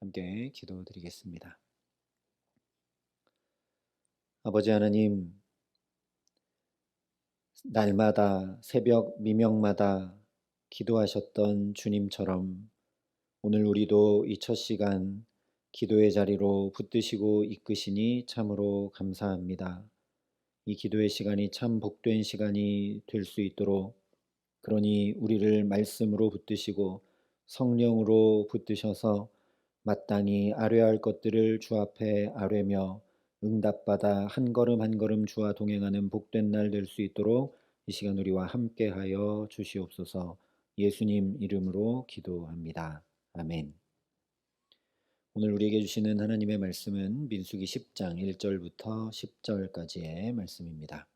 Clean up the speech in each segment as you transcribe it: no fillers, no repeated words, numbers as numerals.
함께 기도드리겠습니다. 아버지 하나님, 날마다 새벽 미명마다 기도하셨던 주님처럼 오늘 우리도 이 첫 시간 기도의 자리로 붙드시고 이끄시니 참으로 감사합니다. 이 기도의 시간이 참 복된 시간이 될 수 있도록, 그러니 우리를 말씀으로 붙드시고 성령으로 붙드셔서 마땅히 아뢰야 할 것들을 주 앞에 아뢰며 응답받아 한 걸음 한 걸음 주와 동행하는 복된 날 될 수 있도록 이 시간 우리와 함께하여 주시옵소서. 예수님 이름으로 기도합니다. 아멘. 오늘 우리에게 주시는 하나님의 말씀은 민수기 10장 1절부터 10절까지의 말씀입니다.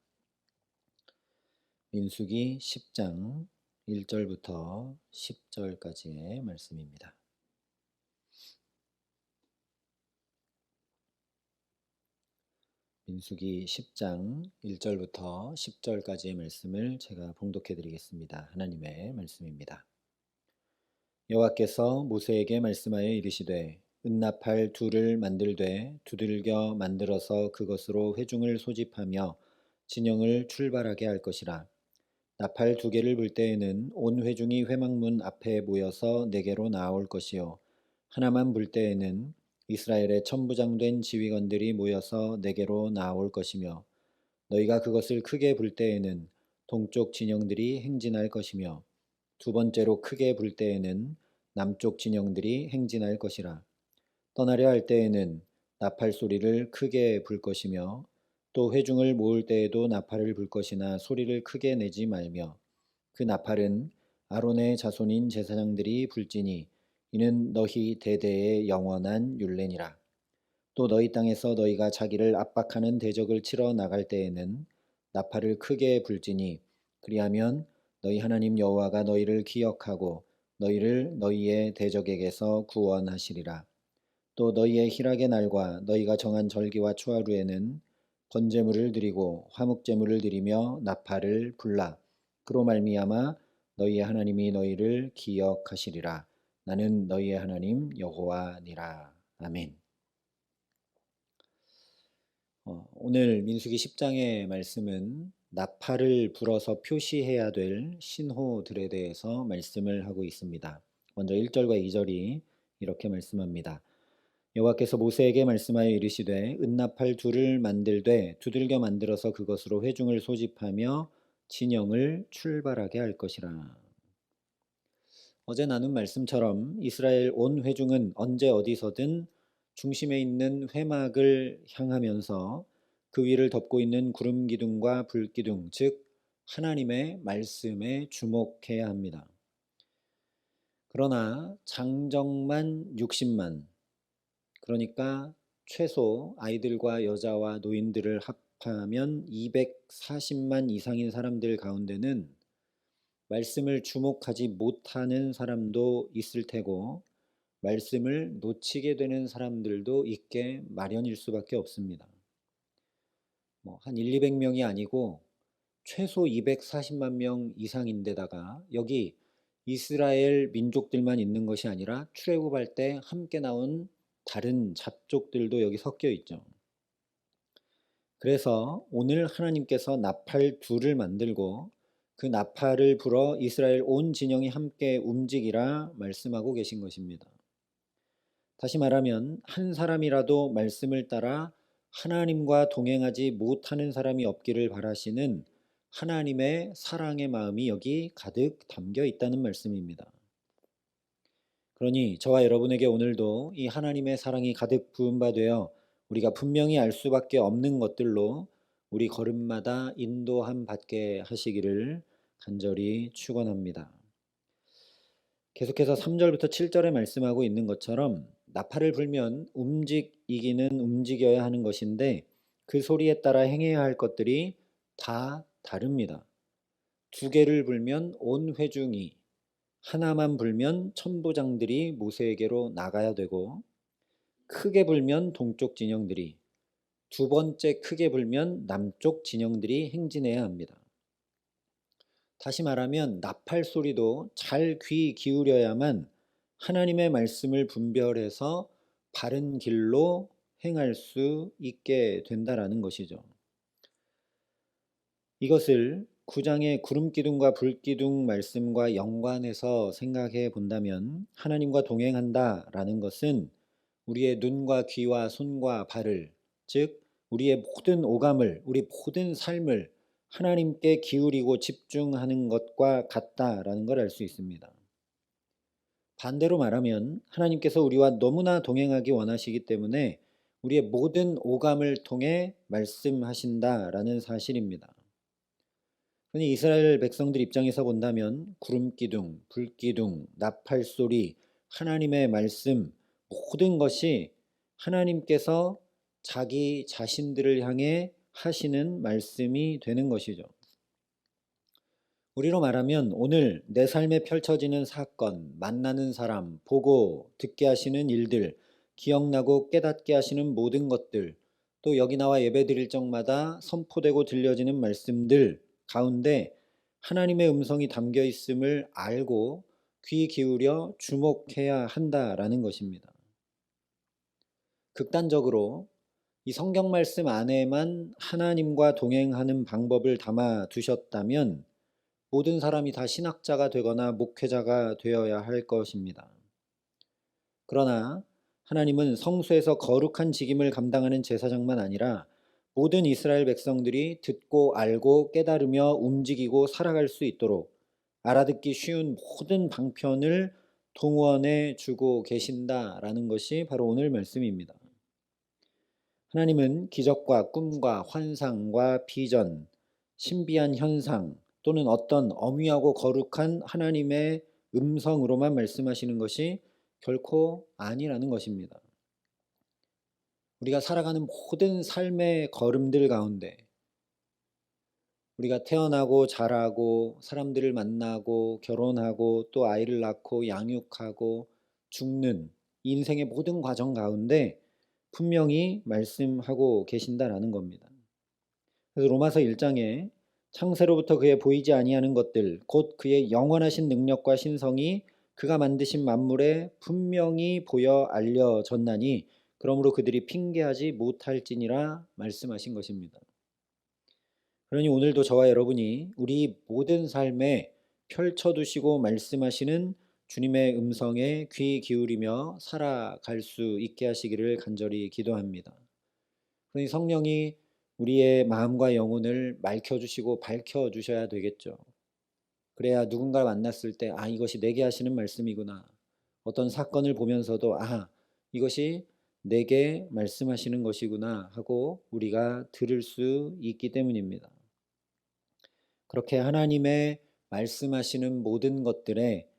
민수기 10장 1절부터 10절까지의 말씀입니다. 민수기 10장 1절부터 10절까지의 말씀을 제가 봉독해 드리겠습니다. 하나님의 말씀입니다. 여호와께서 모세에게 말씀하여 이르시되 은나팔 둘을 만들되 두들겨 만들어서 그것으로 회중을 소집하며 진영을 출발하게 할 것이라. 나팔 두 개를 불 때에는 온 회중이 회막문 앞에 모여서 내게로 나아올 것이요 하나만 불 때에는 이스라엘의 천부장된 지휘관들이 모여서 내게로 나아올 것이며 너희가 그것을 크게 불 때에는 동쪽 진영들이 행진할 것이며 두 번째로 크게 불 때에는 남쪽 진영들이 행진할 것이라. 떠나려 할 때에는 나팔 소리를 크게 불 것이며 또 회중을 모을 때에도 나팔을 불 것이나 소리를 크게 내지 말며 그 나팔은 아론의 자손인 제사장들이 불지니 이는 너희 대대의 영원한 율례니라. 또 너희 땅에서 너희가 자기를 압박하는 대적을 치러 나갈 때에는 나팔을 크게 불지니 그리하면 너희 하나님 여호와가 너희를 기억하고 너희를 너희의 대적에게서 구원하시리라. 또 너희의 희락의 날과 너희가 정한 절기와 초하루에는 번제물을 드리고 화목제물을 드리며 나팔을 불라. 그로 말미암아 너희의 하나님이 너희를 기억하시리라. 나는 너희의 하나님 여호와니라. 아멘. 오늘 민수기 10장의 말씀은 나팔을 불어서 표시해야 될 신호들에 대해서 말씀을 하고 있습니다. 먼저 1절과 2절이 이렇게 말씀합니다. 여호와께서 모세에게 말씀하여 이르시되 은나팔 둘을 만들되 두들겨 만들어서 그것으로 회중을 소집하며 진영을 출발하게 할 것이라. 어제 나눈 말씀처럼 이스라엘 온 회중은 언제 어디서든 중심에 있는 회막을 향하면서 그 위를 덮고 있는 구름 기둥과 불 기둥, 즉 하나님의 말씀에 주목해야 합니다. 그러나 장정만 60만, 그러니까 최소 아이들과 여자와 노인들을 합하면 240만 이상인 사람들 가운데는 말씀을 주목하지 못하는 사람도 있을 테고 말씀을 놓치게 되는 사람들도 있게 마련일 수밖에 없습니다. 한 1, 200명이 아니고 최소 240만 명 이상인데다가 여기 이스라엘 민족들만 있는 것이 아니라 출애굽할 때 함께 나온 다른 잡족들도 여기 섞여 있죠. 그래서 오늘 하나님께서 나팔 둘을 만들고 그 나팔을 불어 이스라엘 온 진영이 함께 움직이라 말씀하고 계신 것입니다. 다시 말하면 한 사람이라도 말씀을 따라 하나님과 동행하지 못하는 사람이 없기를 바라시는 하나님의 사랑의 마음이 여기 가득 담겨 있다는 말씀입니다. 그러니 저와 여러분에게 오늘도 이 하나님의 사랑이 가득 부은 바 되어 우리가 분명히 알 수밖에 없는 것들로 우리 걸음마다 인도함 받게 하시기를 간절히 축원합니다. 계속해서 3절부터 7절에 말씀하고 있는 것처럼 나팔을 불면 움직여야 하는 것인데 그 소리에 따라 행해야 할 것들이 다 다릅니다. 두 개를 불면 온 회중이, 하나만 불면 천부장들이 모세에게로 나가야 되고 크게 불면 동쪽 진영들이, 두 번째 크게 불면 남쪽 진영들이 행진해야 합니다. 다시 말하면 나팔 소리도 잘 귀 기울여야만 하나님의 말씀을 분별해서 바른 길로 행할 수 있게 된다라는 것이죠. 이것을 9장의 구름기둥과 불기둥 말씀과 연관해서 생각해 본다면 하나님과 동행한다라는 것은 우리의 눈과 귀와 손과 발을, 즉 우리의 모든 오감을, 우리 모든 삶을 하나님께 기울이고 집중하는 것과 같다라는 걸 알 수 있습니다. 반대로 말하면 하나님께서 우리와 너무나 동행하기 원하시기 때문에 우리의 모든 오감을 통해 말씀하신다라는 사실입니다. 흔히 이스라엘 백성들 입장에서 본다면 구름기둥, 불기둥, 나팔소리, 하나님의 말씀, 모든 것이 하나님께서 자기 자신들을 향해 하시는 말씀이 되는 것이죠. 우리로 말하면 오늘 내 삶에 펼쳐지는 사건, 만나는 사람, 보고 듣게 하시는 일들, 기억나고 깨닫게 하시는 모든 것들, 또 여기 나와 예배드릴 적마다 선포되고 들려지는 말씀들 가운데 하나님의 음성이 담겨 있음을 알고 귀 기울여 주목해야 한다라는 것입니다. 극단적으로 이 성경 말씀 안에만 하나님과 동행하는 방법을 담아 두셨다면 모든 사람이 다 신학자가 되거나 목회자가 되어야 할 것입니다. 그러나 하나님은 성소에서 거룩한 직임을 감당하는 제사장만 아니라 모든 이스라엘 백성들이 듣고 알고 깨달으며 움직이고 살아갈 수 있도록 알아듣기 쉬운 모든 방편을 동원해 주고 계신다라는 것이 바로 오늘 말씀입니다. 하나님은 기적과 꿈과 환상과 비전, 신비한 현상 또는 어떤 엄위하고 거룩한 하나님의 음성으로만 말씀하시는 것이 결코 아니라는 것입니다. 우리가 살아가는 모든 삶의 걸음들 가운데 우리가 태어나고 자라고 사람들을 만나고 결혼하고 또 아이를 낳고 양육하고 죽는 인생의 모든 과정 가운데 분명히 말씀하고 계신다라는 겁니다. 그래서 로마서 1장에 창세로부터 그의 보이지 아니하는 것들 곧 그의 영원하신 능력과 신성이 그가 만드신 만물에 분명히 보여 알려졌나니 그러므로 그들이 핑계하지 못할지니라 말씀하신 것입니다. 그러니 오늘도 저와 여러분이 우리 모든 삶에 펼쳐두시고 말씀하시는 주님의 음성에 귀 기울이며 살아갈 수 있게 하시기를 간절히 기도합니다. 그러니 성령이 우리의 마음과 영혼을 맑혀주시고 밝혀주셔야 되겠죠. 그래야 누군가를 만났을 때 이것이 내게 하시는 말씀이구나. 어떤 사건을 보면서도 이것이 내게 말씀하시는 것이구나 하고 우리가 들을 수 있기 때문입니다. 그렇게 하나님의 말씀하시는 모든 것들에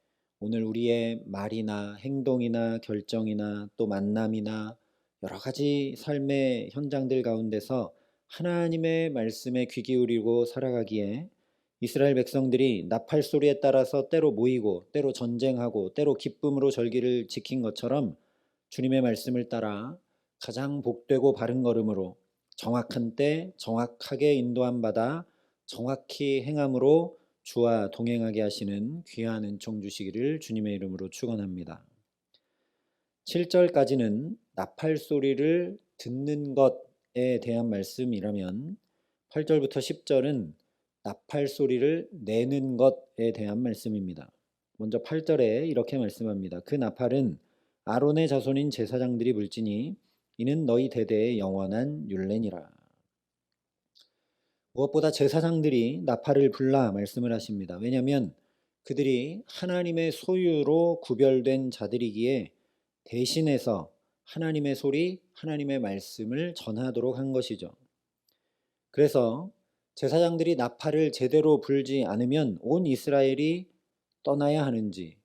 오늘 우리의 말이나 행동이나 결정이나 또 만남이나 여러 가지 삶의 현장들 가운데서 하나님의 말씀에 귀 기울이고 살아가기에 이스라엘 백성들이 나팔 소리에 따라서 때로 모이고 때로 전쟁하고 때로 기쁨으로 절기를 지킨 것처럼 주님의 말씀을 따라 가장 복되고 바른 걸음으로 정확한 때 정확하게 인도함 받아 정확히 행함으로 주와 동행하게 하시는 귀한 은총 주시기를 주님의 이름으로 축원합니다. 7절까지는 나팔 소리를 듣는 것에 대한 말씀이라면 8절부터 10절은 나팔 소리를 내는 것에 대한 말씀입니다. 먼저 8절에 이렇게 말씀합니다. 그 나팔은 아론의 자손인 제사장들이 불지니 이는 너희 대대의 영원한 율례니라. 무엇보다 제사장들이 나팔을 불라 말씀을 하십니다. 왜냐하면 그들이 하나님의 소유로 구별된 자들이기에 대신해서 하나님의 소리, 하나님의 말씀을 전하도록 한 것이죠. 그래서 제사장들이 나팔을 제대로 불지 않으면 온 이스라엘이 떠나야 하는지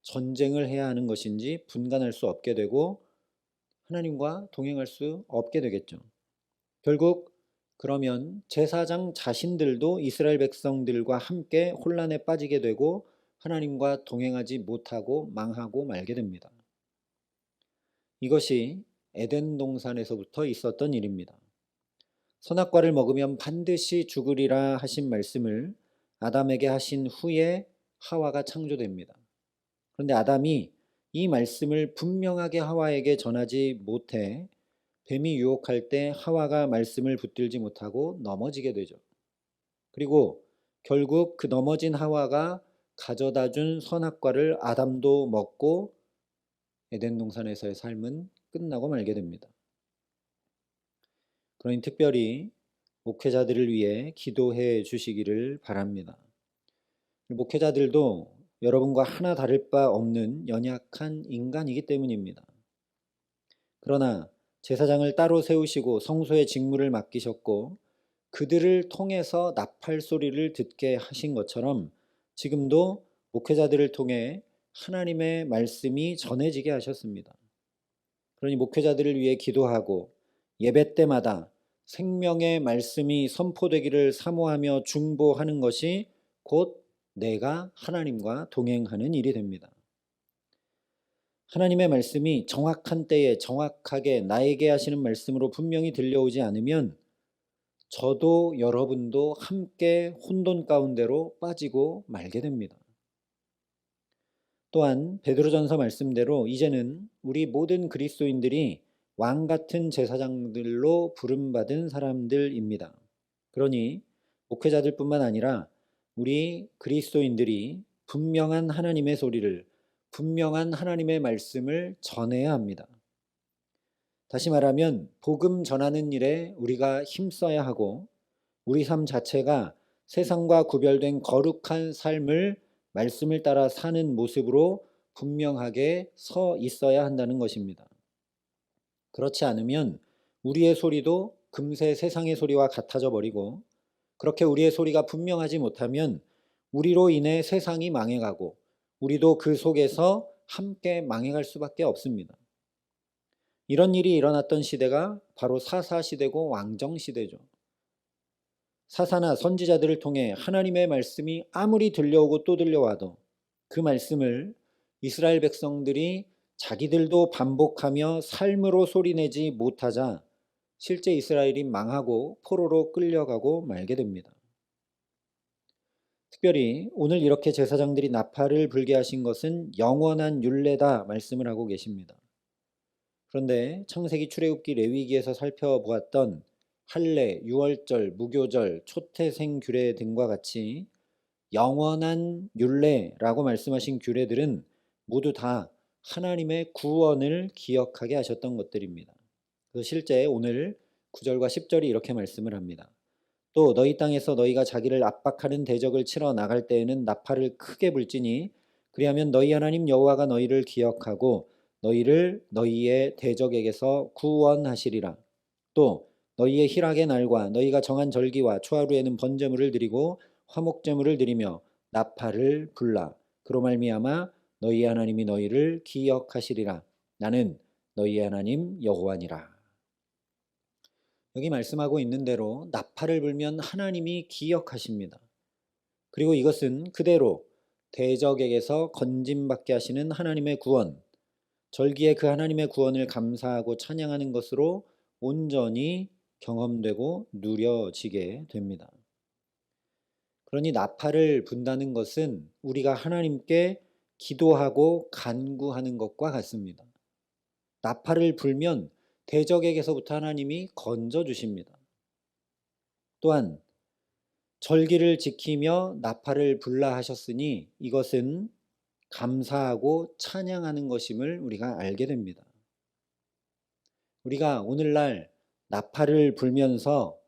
전쟁을 해야 하는 것인지 분간할 수 없게 되고 하나님과 동행할 수 없게 되겠죠. 결국 그러면 제사장 자신들도 이스라엘 백성들과 함께 혼란에 빠지게 되고 하나님과 동행하지 못하고 망하고 말게 됩니다. 이것이 에덴 동산에서부터 있었던 일입니다. 선악과를 먹으면 반드시 죽으리라 하신 말씀을 아담에게 하신 후에 하와가 창조됩니다. 그런데 아담이 이 말씀을 분명하게 하와에게 전하지 못해 뱀이 유혹할 때 하와가 말씀을 붙들지 못하고 넘어지게 되죠. 그리고 결국 그 넘어진 하와가 가져다 준 선악과를 아담도 먹고 에덴 동산에서의 삶은 끝나고 말게 됩니다. 그러니 특별히 목회자들을 위해 기도해 주시기를 바랍니다. 목회자들도 여러분과 하나 다를 바 없는 연약한 인간이기 때문입니다. 그러나 제사장을 따로 세우시고 성소의 직무를 맡기셨고 그들을 통해서 나팔 소리를 듣게 하신 것처럼 지금도 목회자들을 통해 하나님의 말씀이 전해지게 하셨습니다. 그러니 목회자들을 위해 기도하고 예배 때마다 생명의 말씀이 선포되기를 사모하며 중보하는 것이 곧 내가 하나님과 동행하는 일이 됩니다. 하나님의 말씀이 정확한 때에 정확하게 나에게 하시는 말씀으로 분명히 들려오지 않으면 저도 여러분도 함께 혼돈 가운데로 빠지고 말게 됩니다. 또한 베드로전서 말씀대로 이제는 우리 모든 그리스도인들이 왕 같은 제사장들로 부름받은 사람들입니다. 그러니 목회자들뿐만 아니라 우리 그리스도인들이 분명한 하나님의 소리를, 분명한 하나님의 말씀을 전해야 합니다. 다시 말하면 복음 전하는 일에 우리가 힘써야 하고 우리 삶 자체가 세상과 구별된 거룩한 삶을 말씀을 따라 사는 모습으로 분명하게 서 있어야 한다는 것입니다. 그렇지 않으면 우리의 소리도 금세 세상의 소리와 같아져 버리고 그렇게 우리의 소리가 분명하지 못하면 우리로 인해 세상이 망해가고 우리도 그 속에서 함께 망해갈 수밖에 없습니다. 이런 일이 일어났던 시대가 바로 사사시대고 왕정시대죠. 사사나 선지자들을 통해 하나님의 말씀이 아무리 들려오고 또 들려와도 그 말씀을 이스라엘 백성들이 자기들도 반복하며 삶으로 소리내지 못하자 실제 이스라엘이 망하고 포로로 끌려가고 말게 됩니다. 특별히 오늘 이렇게 제사장들이 나팔을 불게 하신 것은 영원한 율례다 말씀을 하고 계십니다. 그런데 창세기, 출애굽기, 레위기에서 살펴보았던 할례, 유월절, 무교절, 초태생 규례 등과 같이 영원한 율례라고 말씀하신 규례들은 모두 다 하나님의 구원을 기억하게 하셨던 것들입니다. 그래서 실제 오늘 9절과 10절이 이렇게 말씀을 합니다. 또 너희 땅에서 너희가 자기를 압박하는 대적을 치러 나갈 때에는 나팔을 크게 불지니 그리하면 너희 하나님 여호와가 너희를 기억하고 너희를 너희의 대적에게서 구원하시리라. 또 너희의 희락의 날과 너희가 정한 절기와 초하루에는 번제물을 드리고 화목제물을 드리며 나팔을 불라. 그로 말미암아 너희 하나님이 너희를 기억하시리라. 나는 너희의 하나님 여호와니라. 여기 말씀하고 있는 대로 나팔을 불면 하나님이 기억하십니다. 그리고 이것은 그대로 대적에게서 건짐받게 하시는 하나님의 구원, 절기에 그 하나님의 구원을 감사하고 찬양하는 것으로 온전히 경험되고 누려지게 됩니다. 그러니 나팔을 분다는 것은 우리가 하나님께 기도하고 간구하는 것과 같습니다. 나팔을 불면 대적에게서부터 하나님이 건져주십니다. 또한 절기를 지키며 나팔을 불라 하셨으니 이것은 감사하고 찬양하는 것임을 우리가 알게 됩니다. 우리가 오늘날 나팔을 불면서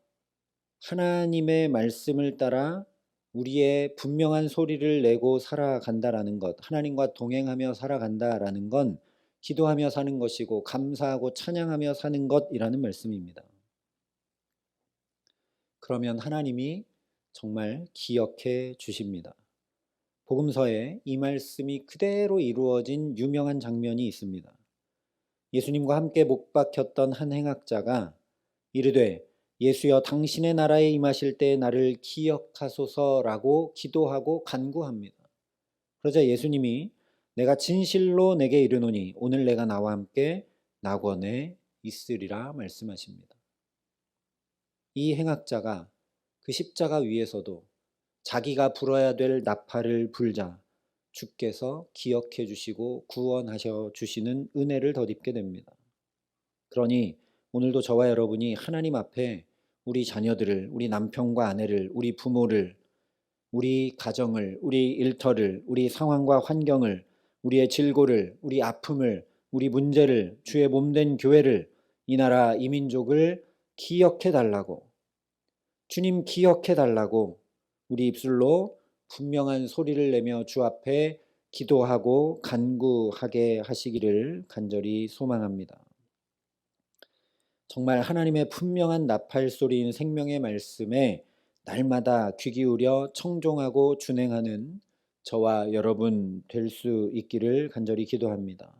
하나님의 말씀을 따라 우리의 분명한 소리를 내고 살아간다라는 것, 하나님과 동행하며 살아간다라는 건 기도하며 사는 것이고 감사하고 찬양하며 사는 것이라는 말씀입니다. 그러면 하나님이 정말 기억해 주십니다. 복음서에 이 말씀이 그대로 이루어진 유명한 장면이 있습니다. 예수님과 함께 못 박혔던 한 행악자가 이르되 예수여 당신의 나라에 임하실 때 나를 기억하소서라고 기도하고 간구합니다. 그러자 예수님이 내가 진실로 내게 이르노니 오늘 내가 나와 함께 낙원에 있으리라 말씀하십니다. 이 행악자가 그 십자가 위에서도 자기가 불어야 될 나팔을 불자 주께서 기억해 주시고 구원하셔 주시는 은혜를 덧입게 됩니다. 그러니 오늘도 저와 여러분이 하나님 앞에 우리 자녀들을, 우리 남편과 아내를, 우리 부모를, 우리 가정을, 우리 일터를, 우리 상황과 환경을, 우리의 질고를, 우리 아픔을, 우리 문제를, 주의 몸된 교회를, 이 나라 이 민족을 기억해 달라고, 주님 기억해 달라고 우리 입술로 분명한 소리를 내며 주 앞에 기도하고 간구하게 하시기를 간절히 소망합니다. 정말 하나님의 분명한 나팔 소리인 생명의 말씀에 날마다 귀 기울여 청종하고 준행하는 저와 여러분 될 수 있기를 간절히 기도합니다.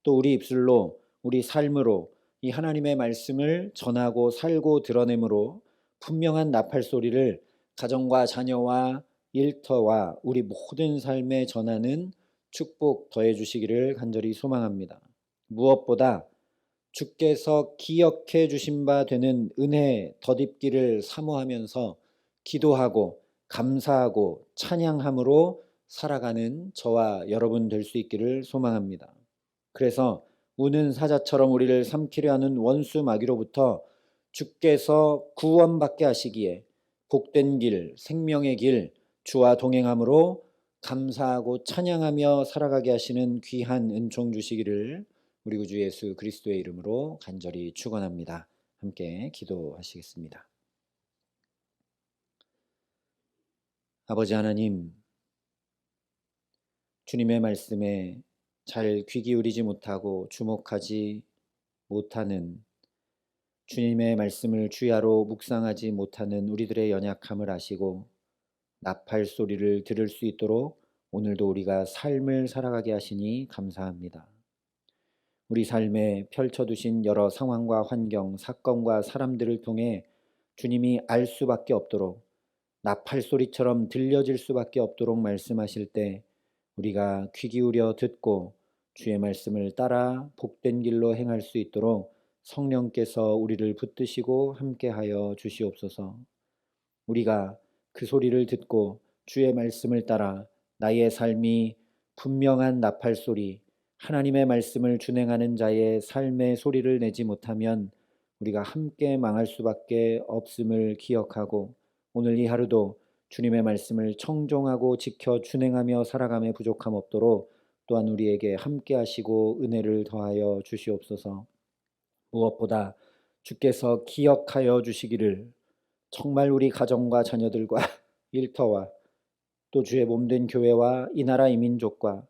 또 우리 입술로, 우리 삶으로 이 하나님의 말씀을 전하고 살고 드러내므로 분명한 나팔 소리를 가정과 자녀와 일터와 우리 모든 삶에 전하는 축복 더해 주시기를 간절히 소망합니다. 무엇보다 주께서 기억해 주신 바 되는 은혜 덧입기를 사모하면서 기도하고 감사하고 찬양함으로 살아가는 저와 여러분 될 수 있기를 소망합니다. 그래서 우는 사자처럼 우리를 삼키려 하는 원수 마귀로부터 주께서 구원받게 하시기에 복된 길, 생명의 길, 주와 동행함으로 감사하고 찬양하며 살아가게 하시는 귀한 은총 주시기를 우리 구주 예수 그리스도의 이름으로 간절히 축원합니다. 함께 기도하시겠습니다. 아버지 하나님, 주님의 말씀에 잘 귀 기울이지 못하고 주목하지 못하는, 주님의 말씀을 주야로 묵상하지 못하는 우리들의 연약함을 아시고 나팔 소리를 들을 수 있도록 오늘도 우리가 삶을 살아가게 하시니 감사합니다. 우리 삶에 펼쳐두신 여러 상황과 환경, 사건과 사람들을 통해 주님이 알 수밖에 없도록, 나팔 소리처럼 들려질 수밖에 없도록 말씀하실 때 우리가 귀 기울여 듣고 주의 말씀을 따라 복된 길로 행할 수 있도록 성령께서 우리를 붙드시고 함께하여 주시옵소서. 우리가 그 소리를 듣고 주의 말씀을 따라 나의 삶이 분명한 나팔 소리, 하나님의 말씀을 준행하는 자의 삶의 소리를 내지 못하면 우리가 함께 망할 수밖에 없음을 기억하고 오늘 이 하루도 주님의 말씀을 청종하고 지켜 준행하며 살아감에 부족함 없도록 또한 우리에게 함께 하시고 은혜를 더하여 주시옵소서. 무엇보다 주께서 기억하여 주시기를 정말 우리 가정과 자녀들과 일터와 또 주의 몸된 교회와 이 나라 이 민족과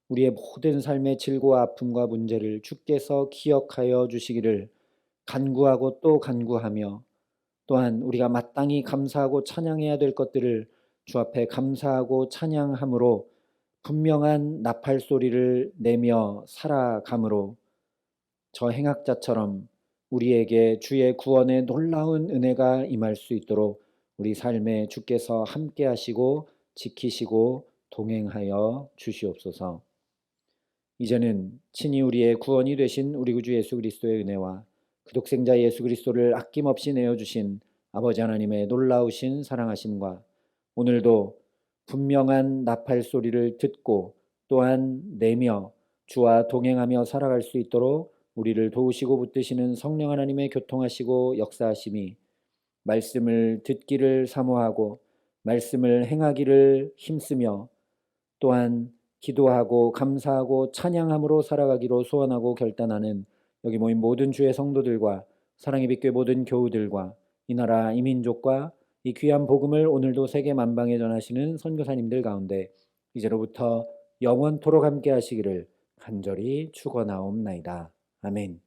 우리의 모든 삶의 질고와 아픔과 문제를 주께서 기억하여 주시기를 간구하고 또 간구하며 또한 우리가 마땅히 감사하고 찬양해야 될 것들을 주 앞에 감사하고 찬양함으로 분명한 나팔 소리를 내며 살아감으로 저 행악자처럼 우리에게 주의 구원의 놀라운 은혜가 임할 수 있도록 우리 삶에 주께서 함께 하시고 지키시고 동행하여 주시옵소서. 이제는 친히 우리의 구원이 되신 우리 구주 예수 그리스도의 은혜와 그 독생자 예수 그리스도를 아낌없이 내어주신 아버지 하나님의 놀라우신 사랑하심과 오늘도 분명한 나팔 소리를 듣고 또한 내며 주와 동행하며 살아갈 수 있도록 우리를 도우시고 붙드시는 성령 하나님의 교통하시고 역사하심이 말씀을 듣기를 사모하고 말씀을 행하기를 힘쓰며 또한 기도하고 감사하고 찬양함으로 살아가기로 소원하고 결단하는 여기 모인 모든 주의 성도들과 사랑의 빛교회 모든 교우들과 이 나라 이 민족과 이 귀한 복음을 오늘도 세계 만방에 전하시는 선교사님들 가운데 이제로부터 영원토록 함께 하시기를 간절히 축원하옵나이다. 아멘.